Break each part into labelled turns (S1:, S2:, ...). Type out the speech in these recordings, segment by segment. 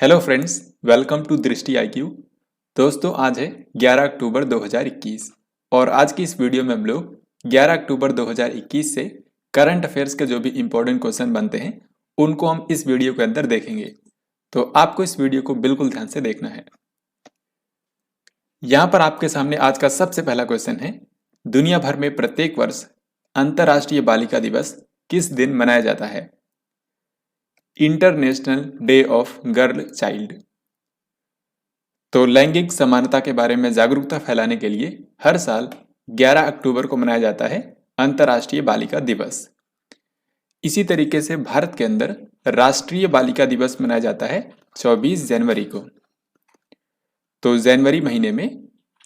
S1: Hello friends, welcome to दृष्टि IQ. दोस्तों, आज है 11 अक्टूबर 2021 और आज की इस वीडियो में हम लोग 11 अक्टूबर 2021 से करंट अफेयर्स के जो भी इंपॉर्टेंट क्वेश्चन बनते हैं उनको हम इस वीडियो के अंदर देखेंगे। तो आपको इस वीडियो को बिल्कुल ध्यान से देखना है। यहाँ पर आपके सामने आज का सबसे पहला क्वेश्चन है, दुनिया भर में प्रत्येक वर्ष अंतर्राष्ट्रीय बालिका दिवस किस दिन मनाया जाता है? International day of girl child. तो लैंगिक समानता के बारे में जागरूकता फैलाने के लिए हर साल 11 अक्टूबर को मनाया जाता है अंतर्राष्ट्रीय बालिका दिवस। इसी तरीके से भारत के अंदर राष्ट्रीय बालिका दिवस मनाया जाता है 24 जनवरी को। तो जनवरी महीने में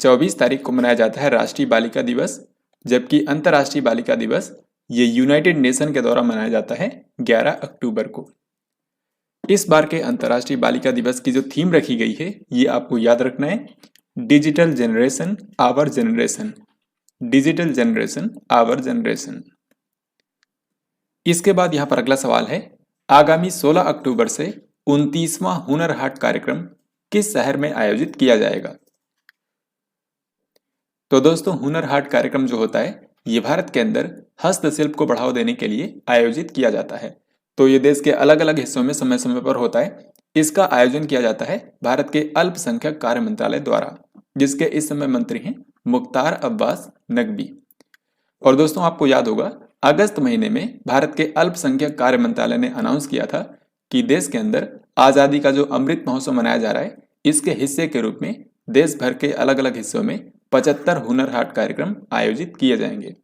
S1: 24 तारीख को मनाया जाता है राष्ट्रीय बालिका दिवस, जबकि अंतर्राष्ट्रीय बालिका दिवस ये यूनाइटेड नेशन के द्वारा मनाया जाता है 11 अक्टूबर को। इस बार के अंतर्राष्ट्रीय बालिका दिवस की जो थीम रखी गई है ये आपको याद रखना है, digital generation our generation. Digital generation our generation. इसके बाद यहां पर अगला सवाल है, आगामी 16 अक्टूबर से 29वां हुनर हाट कार्यक्रम किस शहर में आयोजित किया जाएगा? तो दोस्तों, हुनर हाट कार्यक्रम जो होता है ये भारत के अंदर हस्तशिल्प को बढ़ावा देने के लिए आयोजित किया जाता है। तो ये देश के अलग अलग हिस्सों में समय समय पर होता है। इसका आयोजन किया जाता है भारत के अल्पसंख्यक कार्य मंत्रालय द्वारा, जिसके इस समय मंत्री हैं मुख्तार अब्बास नकवी। और दोस्तों, आपको याद होगा अगस्त महीने में भारत के अल्पसंख्यक कार्य मंत्रालय ने अनाउंस किया था कि देश के अंदर आजादी का जो अमृत महोत्सव मनाया जा रहा है इसके हिस्से के रूप में देश भर के अलग अलग हिस्सों में 75 हुनर हाट कार्यक्रम आयोजित किए जाएंगे।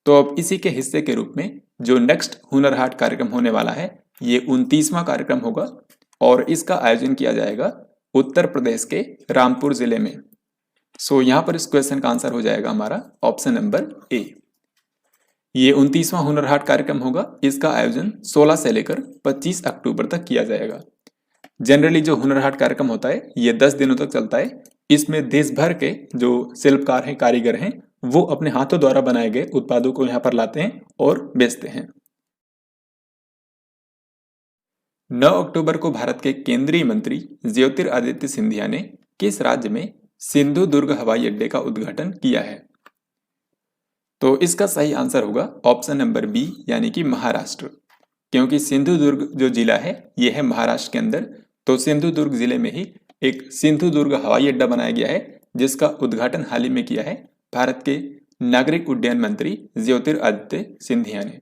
S1: तो अब इसी के हिस्से के रूप में जो नेक्स्ट हुनर हाट कार्यक्रम होने वाला है ये 29वां कार्यक्रम होगा और इसका आयोजन किया जाएगा उत्तर प्रदेश के रामपुर जिले में। सो यहां पर इस क्वेश्चन का आंसर हो जाएगा हमारा ऑप्शन नंबर ए। ये 29वां हुनर हाट कार्यक्रम होगा, इसका आयोजन 16 से लेकर 25 अक्टूबर तक किया जाएगा। जनरली जो हुनर हाट कार्यक्रम होता है ये 10 दिनों तक चलता है। इसमें देश भर के जो शिल्पकार हैं, कारीगर हैं, वो अपने हाथों द्वारा बनाए गए उत्पादों को यहाँ पर लाते हैं और बेचते हैं। 9 अक्टूबर को भारत के केंद्रीय मंत्री ज्योतिरादित्य सिंधिया ने किस राज्य में सिंधु दुर्ग हवाई अड्डे का उद्घाटन किया है? तो इसका सही आंसर होगा ऑप्शन नंबर बी, यानी कि महाराष्ट्र, क्योंकि सिंधु दुर्ग जो जिला है यह है महाराष्ट्र के अंदर। तो सिंधु दुर्ग जिले में ही एक सिंधु दुर्ग हवाई अड्डा बनाया गया है, जिसका उद्घाटन हाल ही में किया है भारत के नागरिक उड्डयन मंत्री ज्योतिरादित्य सिंधिया ने।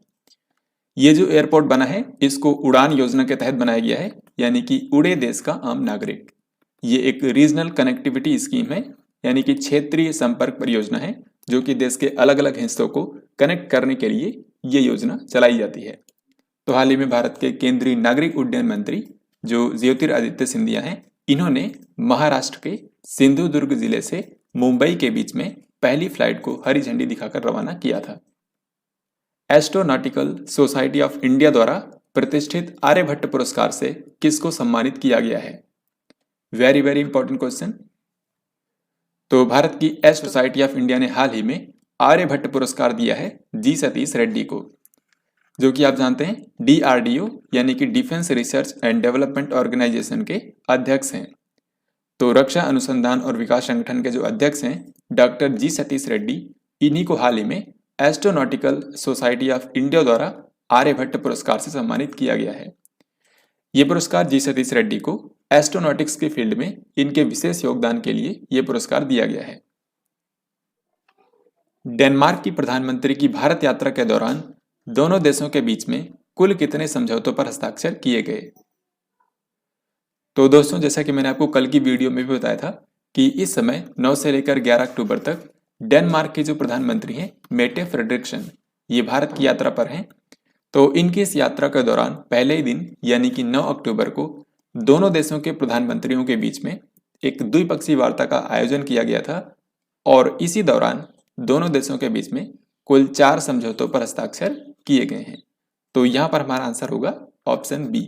S1: ये जो एयरपोर्ट बना है इसको उड़ान योजना के तहत बनाया गया है, यानी कि उड़े देश का आम नागरिक। ये एक रीजनल कनेक्टिविटी स्कीम है, यानी कि क्षेत्रीय संपर्क परियोजना है, जो कि देश के अलग अलग हिस्सों को कनेक्ट करने के लिए ये योजना चलाई जाती है। तो हाल ही में भारत के केंद्रीय नागरिक उड्डयन मंत्री जो ज्योतिरादित्य सिंधिया हैं, इन्होंने महाराष्ट्र के सिंधु दुर्ग जिले से मुंबई के बीच में पहली फ्लाइट को हरी झंडी दिखाकर रवाना किया था। एस्ट्रोनॉटिकल सोसाइटी ऑफ इंडिया द्वारा प्रतिष्ठित आर्यभट्ट पुरस्कार से किसको सम्मानित किया गया है? Very very important question. तो भारत की एस्ट्रो सोसाइटी ऑफ इंडिया ने हाल ही में आर्यभट्ट पुरस्कार दिया है जी सतीश रेड्डी को, जो कि आप जानते हैं DRDO यानी कि defence research and development organisation के अध्यक्ष हैं। तो रक्षा अनुसंधान और विकास संगठन के जो अध्यक्ष हैं डॉक्टर जी सतीश रेड्डी, इन्हीं को हाल ही में एस्ट्रोनॉटिकल सोसाइटी ऑफ इंडिया द्वारा आर्यभट्ट पुरस्कार से सम्मानित किया गया है। ये पुरस्कार जी सतीश रेड्डी को एस्ट्रोनॉटिक्स के फील्ड में इनके विशेष योगदान के लिए यह पुरस्कार दिया गया है। डेनमार्क की प्रधानमंत्री की भारत यात्रा के दौरान दोनों देशों के बीच में कुल कितने समझौतों पर हस्ताक्षर किए गए? तो दोस्तों, जैसा कि मैंने आपको कल की वीडियो में भी बताया था कि इस समय 9 से लेकर 11 अक्टूबर तक डेनमार्क के जो प्रधानमंत्री हैं मेटे फ्रेडरिक्सन, ये भारत की यात्रा पर हैं। तो इनकी इस यात्रा के दौरान पहले ही दिन यानी कि 9 अक्टूबर को दोनों देशों के प्रधानमंत्रियों के बीच में एक द्विपक्षीय वार्ता का आयोजन किया गया था और इसी दौरान दोनों देशों के बीच में कुल 4 समझौतों पर हस्ताक्षर किए गए हैं। तो यहाँ पर हमारा आंसर होगा ऑप्शन बी।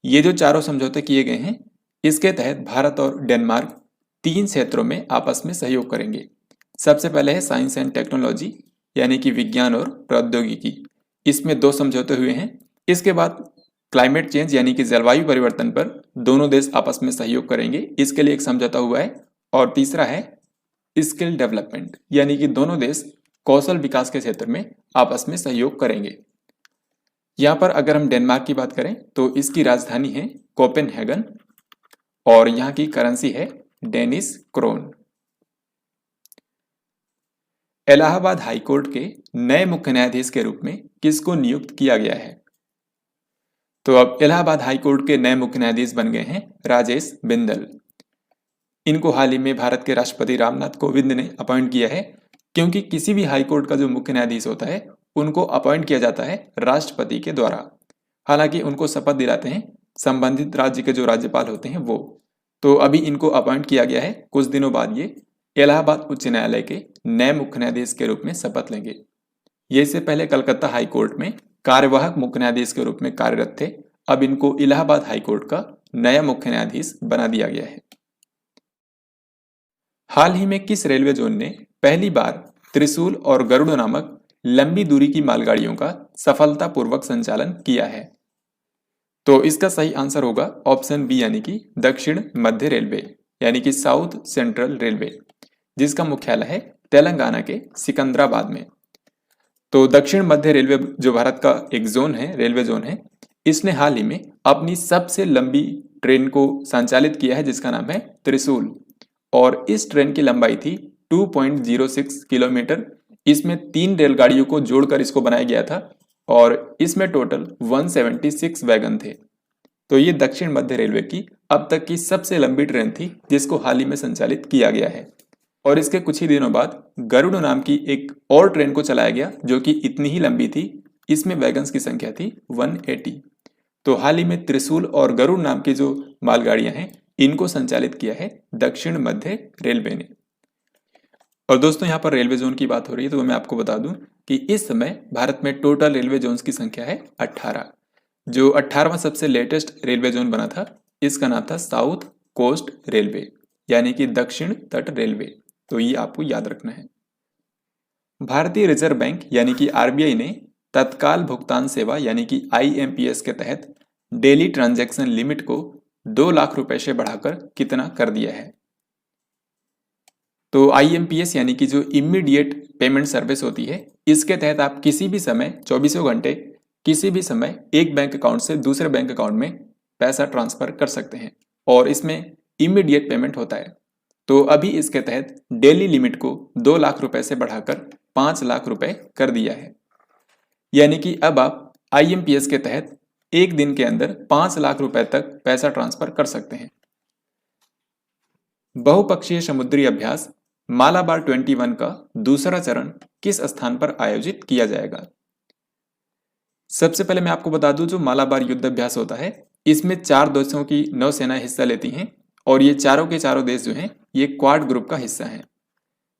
S1: ये जो चारों समझौते किए गए हैं इसके तहत भारत और डेनमार्क 3 क्षेत्रों में आपस में सहयोग करेंगे। सबसे पहले है साइंस एंड टेक्नोलॉजी, यानी कि विज्ञान और प्रौद्योगिकी, इसमें 2 समझौते हुए हैं। इसके बाद क्लाइमेट चेंज यानी कि जलवायु परिवर्तन पर दोनों देश आपस में सहयोग करेंगे, इसके लिए एक समझौता हुआ है। और तीसरा है स्किल डेवलपमेंट यानी कि दोनों देश कौशल विकास के क्षेत्र में आपस में सहयोग करेंगे। यहाँ पर अगर हम डेनमार्क की बात करें तो इसकी राजधानी है कोपेनहेगन और यहाँ की करेंसी है डेनिश क्रोन। इलाहाबाद हाईकोर्ट के नए मुख्य न्यायाधीश के रूप में किसको नियुक्त किया गया है? तो अब इलाहाबाद हाईकोर्ट के नए मुख्य न्यायाधीश बन गए हैं राजेश बिंदल। इनको हाल ही में भारत के राष्ट्रपति रामनाथ कोविंद ने अपॉइंट किया है, क्योंकि किसी भी हाईकोर्ट का जो मुख्य न्यायाधीश होता है उनको अपॉइंट किया जाता है राष्ट्रपति के द्वारा। हालांकि उनको शपथ दिलाते हैं संबंधित राज्य के जो राज्यपाल होते हैं वो। तो अभी इनको अपॉइंट किया गया है, कुछ दिनों बाद ये इलाहाबाद उच्च न्यायालय के नए मुख्य न्यायाधीश के रूप में शपथ लेंगे। ये इससे पहले कलकत्ता हाईकोर्ट में कार्यवाहक मुख्य न्यायाधीश के रूप में कार्यरत थे। अब इनको इलाहाबाद हाईकोर्ट का नया मुख्य न्यायाधीश बना दिया गया है। हाल ही में किस रेलवे जोन ने पहली बार त्रिशूल और गरुड़ नामक लंबी दूरी की मालगाड़ियों का सफलतापूर्वक संचालन किया है? तो इसका सही आंसर होगा ऑप्शन बी यानी कि दक्षिण मध्य रेलवे यानी कि साउथ सेंट्रल रेलवे, जिसका मुख्यालय है तेलंगाना के सिकंदराबाद में। तो दक्षिण मध्य रेलवे जो भारत का एक जोन है, रेलवे जोन है, इसने हाल ही में अपनी सबसे लंबी ट्रेन को संचालित किया है जिसका नाम है त्रिशूल। और इस ट्रेन की लंबाई थी 2.06 किलोमीटर। इसमें 3 रेलगाड़ियों को जोड़कर इसको बनाया गया था और इसमें टोटल 176 वैगन थे। तो ये दक्षिण मध्य रेलवे की अब तक की सबसे लंबी ट्रेन थी जिसको हाल ही में संचालित किया गया है। और इसके कुछ ही दिनों बाद गरुड़ नाम की एक और ट्रेन को चलाया गया जो कि इतनी ही लंबी थी, इसमें वैगन्स की संख्या थी 180। तो हाल ही में त्रिशूल और गरुड़ नाम की जो मालगाड़ियां हैं इनको संचालित किया है दक्षिण मध्य रेलवे ने। और दोस्तों यहाँ पर रेलवे जोन की बात हो रही है तो मैं आपको बता दूं कि इस समय भारत में टोटल रेलवे जोन्स की संख्या है 18। जो 18वां सबसे लेटेस्ट रेलवे जोन बना था इसका नाम था साउथ कोस्ट रेलवे यानी कि दक्षिण तट रेलवे। तो ये आपको याद रखना है। भारतीय रिजर्व बैंक यानी कि आरबीआई ने तत्काल भुगतान सेवा यानी कि आईएमपीएस के तहत डेली ट्रांजैक्शन लिमिट को 2 लाख रुपए से बढ़ाकर कितना कर दिया है? तो आईएमपीएस यानी कि जो इमीडिएट पेमेंट सर्विस होती है, इसके तहत आप किसी भी समय 24 घंटे किसी भी समय एक बैंक अकाउंट से दूसरे बैंक अकाउंट में पैसा ट्रांसफर कर सकते हैं और इसमें इमीडिएट पेमेंट होता है। तो अभी इसके तहत डेली लिमिट को 2 लाख रुपए से बढ़ाकर 5 लाख रुपए कर दिया है। यानी कि अब आप आईएमपीएस के तहत एक दिन के अंदर 5 लाख रुपए तक पैसा ट्रांसफर कर सकते हैं। बहुपक्षीय समुद्री अभ्यास मालाबार 21 का दूसरा चरण किस स्थान पर आयोजित किया जाएगा? सबसे पहले मैं आपको बता दूं जो मालाबार युद्ध अभ्यास होता है इसमें 4 देशों की नौसेना हिस्सा लेती हैं और ये चारों के चारों देश जो हैं ये क्वाड ग्रुप का हिस्सा हैं।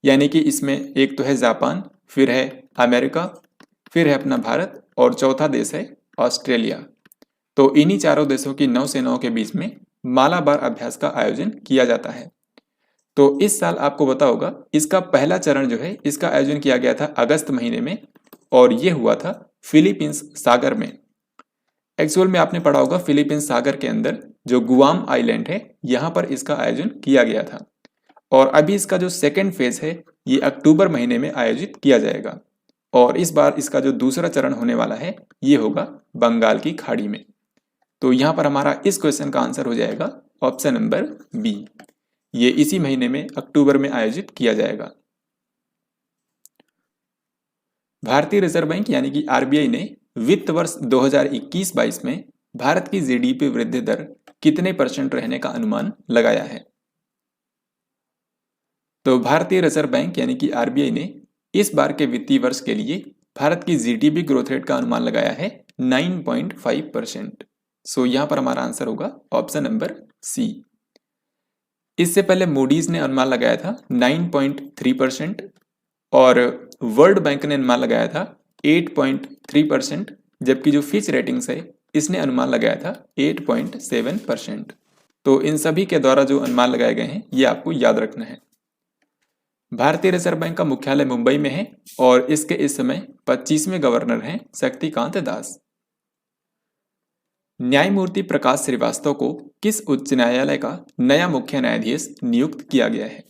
S1: यानी कि इसमें एक तो है जापान, फिर है अमेरिका, फिर है अपना भारत और चौथा देश है ऑस्ट्रेलिया। तो इन्हीं चारों देशों की नौसेनाओं के बीच में मालाबार अभ्यास का आयोजन किया जाता है। तो इस साल आपको पता होगा इसका पहला चरण जो है इसका आयोजन किया गया था अगस्त महीने में और ये हुआ था फिलीपींस सागर में। एक्चुअल में आपने पढ़ा होगा फिलीपींस सागर के अंदर जो गुआम आइलैंड है यहाँ पर इसका आयोजन किया गया था। और अभी इसका जो सेकेंड फेज है ये अक्टूबर महीने में आयोजित किया जाएगा और इस बार इसका जो दूसरा चरण होने वाला है ये होगा बंगाल की खाड़ी में। तो यहाँ पर हमारा इस क्वेश्चन का आंसर हो जाएगा ऑप्शन नंबर बी, ये इसी महीने में अक्टूबर में आयोजित किया जाएगा। भारतीय रिजर्व बैंक यानी कि आरबीआई ने वित्त वर्ष 2021-22 में भारत की जीडीपी वृद्धि दर कितने % रहने का अनुमान लगाया है? तो भारतीय रिजर्व बैंक यानी कि आरबीआई ने इस बार के वित्तीय वर्ष के लिए भारत की जीडीपी ग्रोथ रेट का अनुमान लगाया है 9.5%। सो यहां पर हमारा आंसर होगा ऑप्शन नंबर सी। इससे पहले मूडीज ने अनुमान लगाया था 9.3% और वर्ल्ड बैंक ने अनुमान लगाया था 8.3%, जबकि जो फिच रेटिंग्स है इसने अनुमान लगाया था 8.7%। तो इन सभी के द्वारा जो अनुमान लगाए गए हैं ये आपको याद रखना है। भारतीय रिजर्व बैंक का मुख्यालय मुंबई में है और इसके इस समय 25वें गवर्नर हैं शक्तिकांत दास। न्यायमूर्ति प्रकाश श्रीवास्तव को किस उच्च न्यायालय का नया मुख्य न्यायाधीश नियुक्त किया गया है?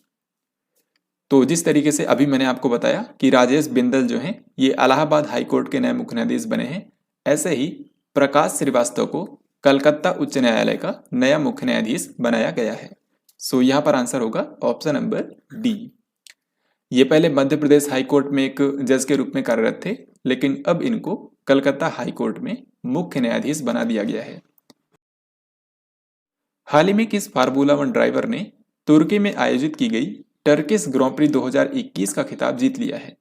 S1: तो जिस तरीके से अभी मैंने आपको बताया कि राजेश बिंदल जो हैं ये इलाहाबाद हाईकोर्ट के नए मुख्य न्यायाधीश बने हैं, ऐसे ही प्रकाश श्रीवास्तव को कलकत्ता उच्च न्यायालय का नया मुख्य न्यायाधीश बनाया गया है। सो यहाँ पर आंसर होगा ऑप्शन नंबर डी। ये पहले मध्य प्रदेश हाईकोर्ट में एक जज के रूप में कार्यरत थे, लेकिन अब इनको कलकत्ता हाईकोर्ट में मुख्य न्यायाधीश बना दिया गया है। हाल ही में किस फार्मूला 1 ड्राइवर ने तुर्की में आयोजित की गई टर्किश ग्रां प्री 2021 का खिताब जीत लिया है?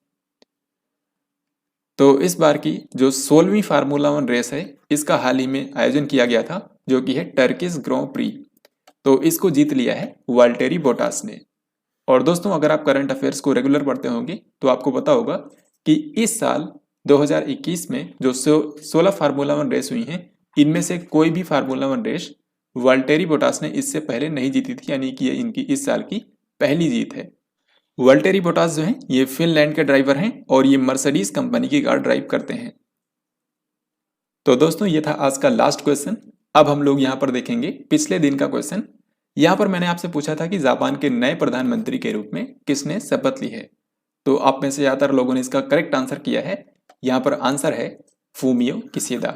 S1: तो इस बार की जो 16वीं फार्मूला 1 रेस है इसका हाल ही में आयोजन किया गया था, जो कि है टर्किश ग्रां प्री। तो इसको जीत लिया है वाल्टेरी बोटास ने। और दोस्तों, अगर आप करंट अफेयर्स को रेगुलर पढ़ते होंगे तो आपको पता होगा कि इस साल 2021 में जो 16 फार्मूला 1 रेस हुई हैं, इनमें से कोई भी फार्मूला 1 रेस वाल्टेरी बोटास ने इससे पहले नहीं जीती थी, यानी कि ये इनकी इस साल की पहली जीत है। वाल्टेरी बोटास जो हैं ये फिनलैंड के ड्राइवर हैं और ये मर्सिडीज कंपनी की कार ड्राइव करते हैं। तो दोस्तों, ये था आज का लास्ट क्वेश्चन। अब हम लोग यहाँ पर देखेंगे पिछले दिन का क्वेश्चन। यहाँ पर मैंने आपसे पूछा था कि जापान के नए प्रधानमंत्री के रूप में किसने शपथ ली है। तो आप में से ज्यादातर लोगों ने इसका करेक्ट आंसर किया है। यहाँ पर आंसर है फूमियो किशिदा,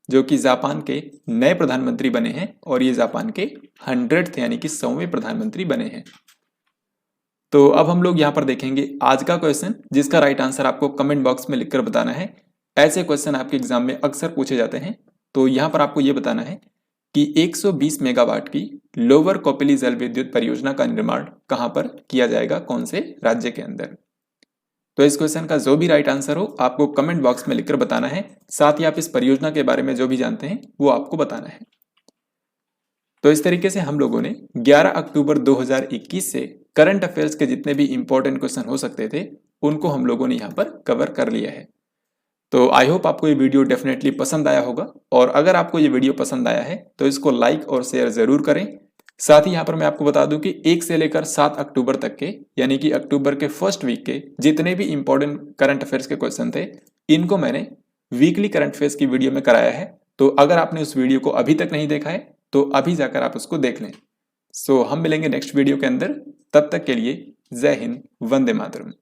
S1: जो कि जापान के नए प्रधानमंत्री बने हैं और ये जापान के 100th यानी कि 100वें प्रधानमंत्री बने हैं। तो अब हम लोग यहाँ पर देखेंगे आज का क्वेश्चन, जिसका राइट आंसर आपको कमेंट बॉक्स में लिखकर बताना है। ऐसे क्वेश्चन आपके एग्जाम में अक्सर पूछे जाते हैं। तो यहाँ पर आपको ये बताना है कि 120 मेगावाट की लोअर कोपिली जल विद्युत परियोजना का निर्माण कहां पर किया जाएगा, कौन से राज्य के अंदर। तो इस क्वेश्चन का जो भी राइट आंसर हो आपको कमेंट बॉक्स में लिखकर बताना है। साथ ही आप इस परियोजना के बारे में जो भी जानते हैं वो आपको बताना है। तो इस तरीके से हम लोगों ने 11 अक्टूबर 2021 से करंट अफेयर्स के जितने भी इंपॉर्टेंट क्वेश्चन हो सकते थे उनको हम लोगों ने यहाँ पर कवर कर लिया है। तो आई होप आपको ये वीडियो डेफिनेटली पसंद आया होगा, और अगर आपको ये वीडियो पसंद आया है तो इसको लाइक और शेयर जरूर करें। साथ ही यहाँ पर मैं आपको बता दूं कि 1 से लेकर 7 अक्टूबर तक के, यानी कि अक्टूबर के फर्स्ट वीक के जितने भी इंपॉर्टेंट करंट अफेयर्स के क्वेश्चन थे, इनको मैंने वीकली करंट अफेयर्स की वीडियो में कराया है। तो अगर आपने उस वीडियो को अभी तक नहीं देखा है तो अभी जाकर आप उसको देख लें। सो हम मिलेंगे नेक्स्ट वीडियो के अंदर। तब तक के लिए जय हिंद, वंदे मातरम।